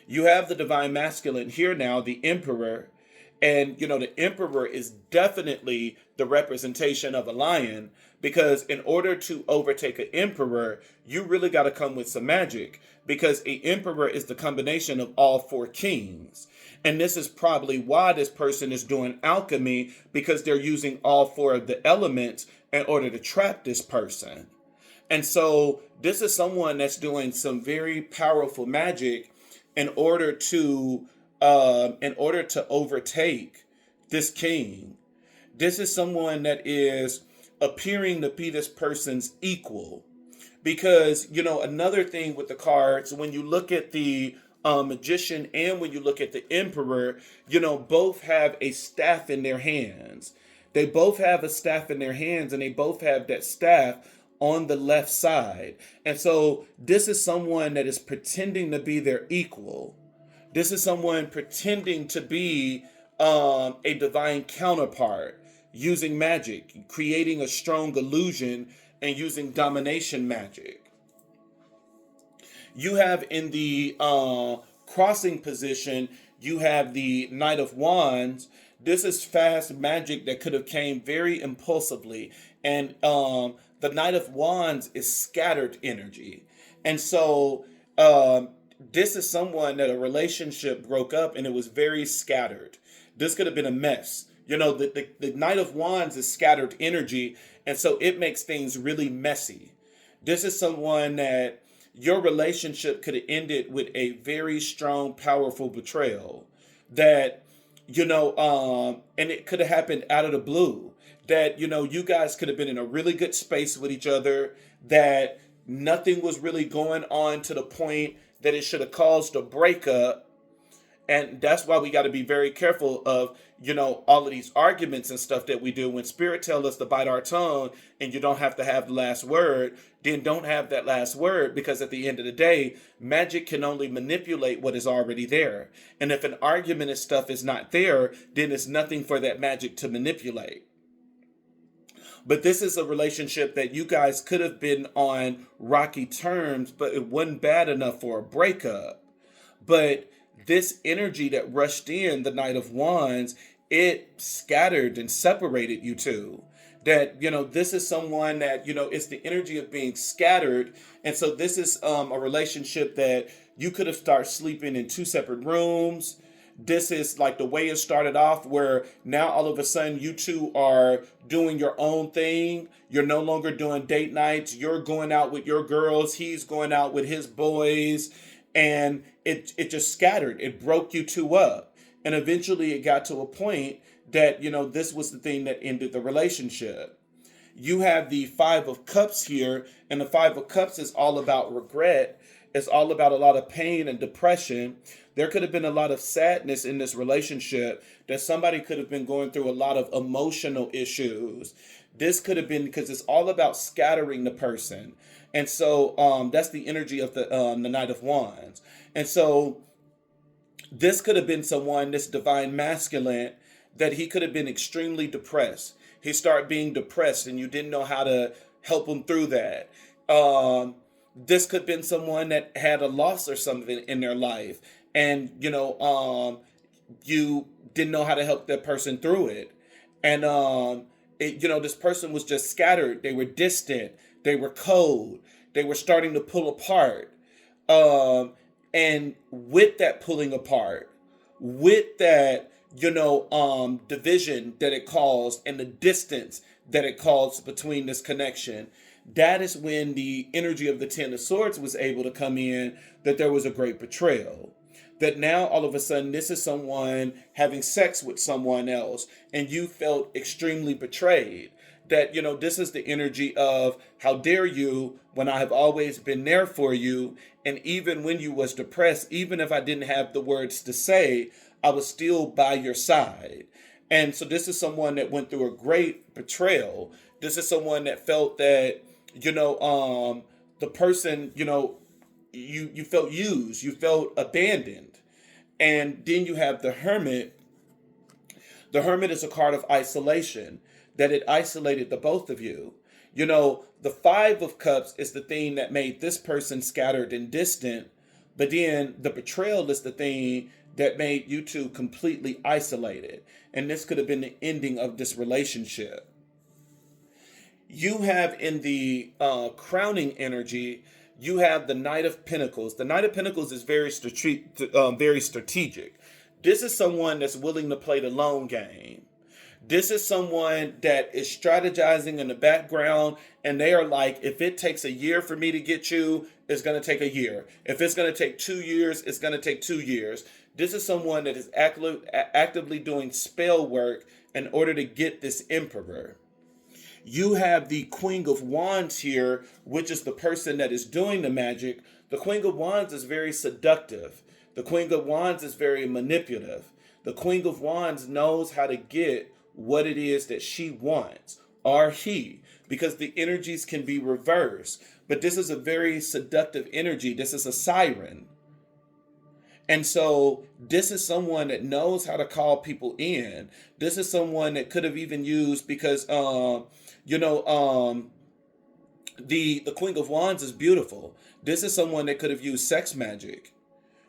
A: You have the divine masculine here now, the emperor. And, the emperor is definitely the representation of a lion, because in order to overtake an emperor, you really got to come with some magic, because an emperor is the combination of all four kings. And this is probably why this person is doing alchemy, because they're using all four of the elements in order to trap this person. And so this is someone that's doing some very powerful magic in order to overtake this king. This is someone that is appearing to be this person's equal. Because, another thing with the cards, when you look at the magician and when you look at the emperor, both have a staff in their hands. They both have a staff in their hands, and they both have that staff on the left side. And so this is someone that is pretending to be their equal. This is someone pretending to be a divine counterpart, using magic, creating a strong illusion, and using domination magic. You have in the crossing position, you have the Knight of Wands. This is fast magic that could have came very impulsively. And the Knight of Wands is scattered energy. And so this is someone that a relationship broke up and it was very scattered. This could have been a mess. You know, the Knight of Wands is scattered energy. And so it makes things really messy. This is someone that your relationship could have ended with a very strong, powerful betrayal. That, and it could have happened out of the blue. That, you guys could have been in a really good space with each other. That nothing was really going on to the point that it should have caused a breakup. And that's why we got to be very careful of, all of these arguments and stuff that we do. When spirit tells us to bite our tongue and you don't have to have the last word, then don't have that last word, because at the end of the day, magic can only manipulate what is already there. And if an argument and stuff is not there, then it's nothing for that magic to manipulate. But this is a relationship that you guys could have been on rocky terms, but it wasn't bad enough for a breakup. But this energy that rushed in, the Knight of Wands, it scattered and separated you two. That, this is someone that, it's the energy of being scattered. And so this is a relationship that you could have started sleeping in two separate rooms. This is like the way it started off, where now all of a sudden you two are doing your own thing. You're no longer doing date nights. You're going out with your girls. He's going out with his boys. And it just scattered. It broke you two up. And eventually it got to a point that, this was the thing that ended the relationship. You have the Five of Cups here, and the Five of Cups is all about regret. It's all about a lot of pain and depression. There could have been a lot of sadness in this relationship, that somebody could have been going through a lot of emotional issues. This could have been because it's all about scattering the person. And so that's the energy of the Knight of Wands. And so this could have been someone, this divine masculine, that he could have been extremely depressed. He started being depressed and you didn't know how to help him through that. This could have been someone that had a loss or something in their life. And, you didn't know how to help that person through it. And, this person was just scattered. They were distant. They were cold. They were starting to pull apart. And with that pulling apart, with that, division that it caused and the distance that it caused between this connection, that is when the energy of the Ten of Swords was able to come in, that there was a great betrayal. That now all of a sudden this is someone having sex with someone else and you felt extremely betrayed. That, this is the energy of, how dare you, when I have always been there for you. And even when you was depressed, even if I didn't have the words to say, I was still by your side. And so this is someone that went through a great betrayal. This is someone that felt that, the person, you felt used, you felt abandoned. And then you have the Hermit. The Hermit is a card of isolation, that it isolated the both of you. The Five of Cups is the thing that made this person scattered and distant, but then the betrayal is the thing that made you two completely isolated. And this could have been the ending of this relationship. You have in the crowning energy, you have the Knight of Pentacles. The Knight of Pentacles is very strategic. This is someone that's willing to play the long game. This is someone that is strategizing in the background, and they are like, if it takes a year for me to get you, it's going to take a year. If it's going to take 2 years, it's going to take 2 years. This is someone that is actively doing spell work in order to get this Emperor. You have the Queen of Wands here, which is the person that is doing the magic. The Queen of Wands is very seductive. The Queen of Wands is very manipulative. The Queen of Wands knows how to get what it is that she wants, or he, because the energies can be reversed. But this is a very seductive energy. This is a siren. And so this is someone that knows how to call people in. This is someone that could have even used, because you know the Queen of Wands is beautiful. This is someone that could have used sex magic.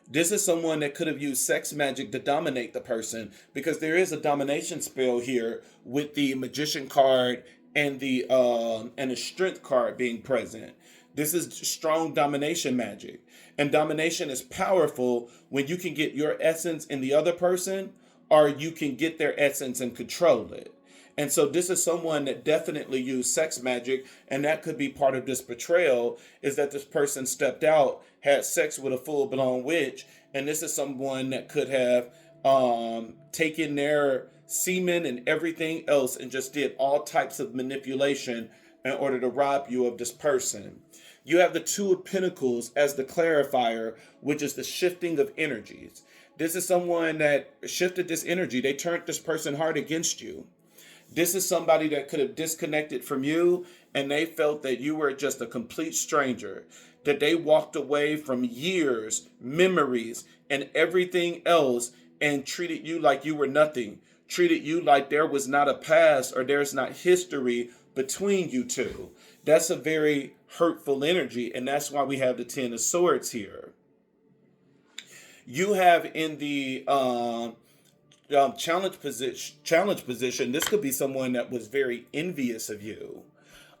A: This is someone that could have used sex magic to dominate the person, because there is a domination spell here with the Magician card and the Strength card being present. This is strong domination magic. And domination is powerful when you can get your essence in the other person, or you can get their essence and control it. And so this is someone that definitely used sex magic, and that could be part of this betrayal, is that this person stepped out, had sex with a full-blown witch, and this is someone that could have taken their semen and everything else and just did all types of manipulation in order to rob you of this person. You have the Two of Pentacles as the clarifier, which is the shifting of energies. This is someone that shifted this energy. They turned this person hard against you. This is somebody that could have disconnected from you, and they felt that you were just a complete stranger, that they walked away from years, memories, and everything else, and treated you like you were nothing, treated you like there was not a past or there's not history between you two. That's a very hurtful energy, and that's why we have the Ten of Swords here. You have in the challenge position, this could be someone that was very envious of you.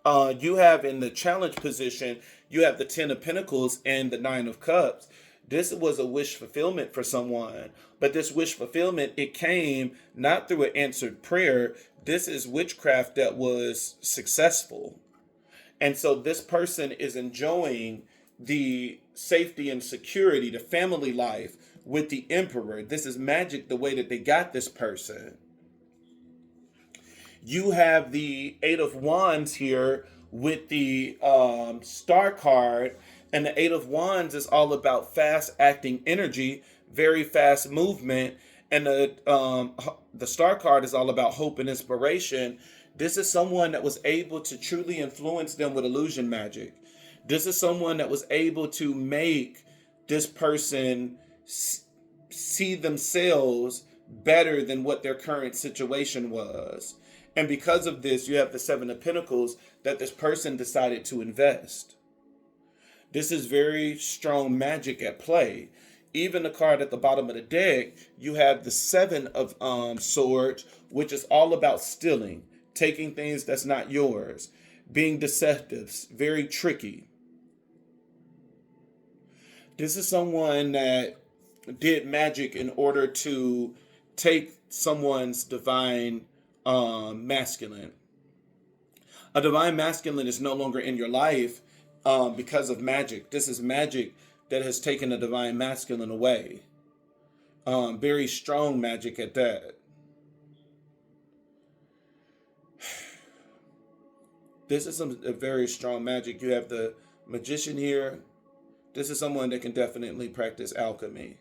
A: You have in the challenge position, you have the Ten of Pentacles and the Nine of Cups. This was a wish fulfillment for someone, but this wish fulfillment, it came not through an answered prayer. This is witchcraft that was successful. And so this person is enjoying the safety and security, the family life with the Emperor. This is magic the way that they got this person. You have the Eight of Wands here with the Star card. And the Eight of Wands is all about fast acting energy, very fast movement. And the Star card is all about hope and inspiration. This is someone that was able to truly influence them with illusion magic. This is someone that was able to make this person see themselves better than what their current situation was. And because of this, you have the Seven of Pentacles, that this person decided to invest. This is very strong magic at play. Even the card at the bottom of the deck, you have the Seven of Swords, which is all about stealing, taking things that's not yours, being deceptive, very tricky. This is someone that did magic in order to take someone's divine masculine. A divine masculine is no longer in your life because of magic. This is magic that has taken a divine masculine away. Very strong magic at that. This is a very strong magic. You have the Magician here. This is someone that can definitely practice alchemy,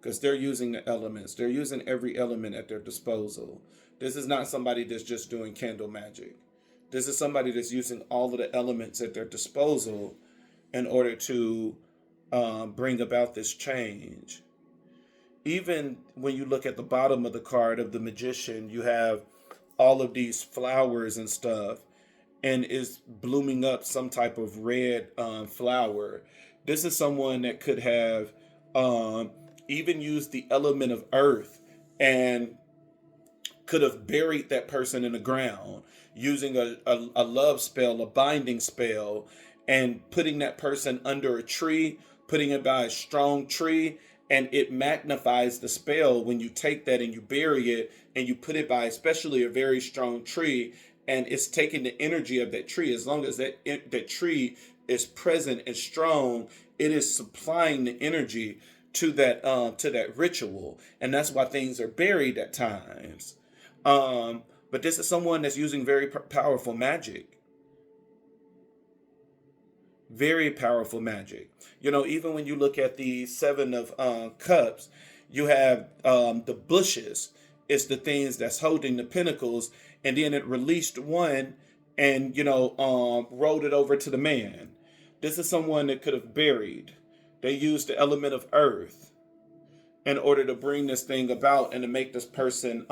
A: because they're using the elements. They're using every element at their disposal. This is not somebody that's just doing candle magic. This is somebody that's using all of the elements at their disposal in order to bring about this change. Even when you look at the bottom of the card of the Magician, you have all of these flowers and stuff, and is blooming up some type of red flower. This is someone that could have even used the element of earth and could have buried that person in the ground using a love spell, a binding spell, and putting that person under a tree, putting it by a strong tree, and it magnifies the spell when you take that and you bury it and you put it by especially a very strong tree, and it's taking the energy of that tree. As long as that tree is present and strong, it is supplying the energy to that ritual, and that's why things are buried at times. But this is someone that's using very powerful magic. Very powerful magic. You know, even when you look at the Seven of Cups, you have the bushes. It's the things that's holding the pentacles, and then it released one and, rolled it over to the man. This is someone that could have buried. They used the element of earth. in order to bring this thing about and to make this person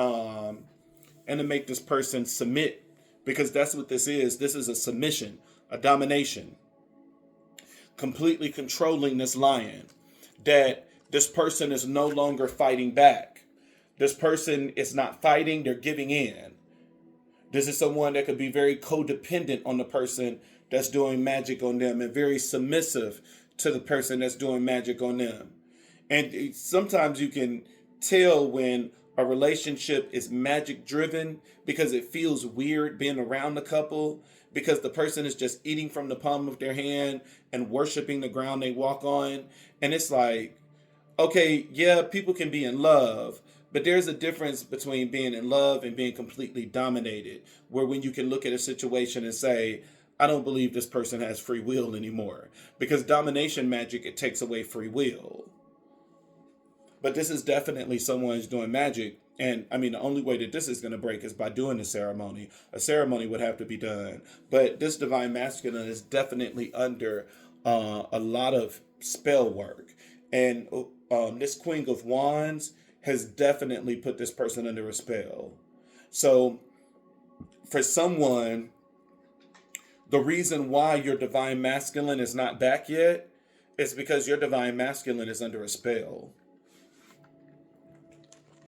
A: submit, because that's what this is. This is a submission, a domination, completely controlling this lion, that this person is no longer fighting back. This person is not fighting, they're giving in. This is someone that could be very codependent on the person that's doing magic on them, and very submissive to the person that's doing magic on them. And sometimes you can tell when a relationship is magic driven, because it feels weird being around the couple, because the person is just eating from the palm of their hand and worshiping the ground they walk on. And it's like, okay, yeah, people can be in love, but there's a difference between being in love and being completely dominated, where when you can look at a situation and say, I don't believe this person has free will anymore. Because domination magic, it takes away free will. But this is definitely someone who's doing magic. And I mean, the only way that this is going to break is by doing the ceremony. A ceremony would have to be done. But this divine masculine is definitely under a lot of spell work. And this Queen of Wands has definitely put this person under a spell. So for someone, the reason why your divine masculine is not back yet is because your divine masculine is under a spell.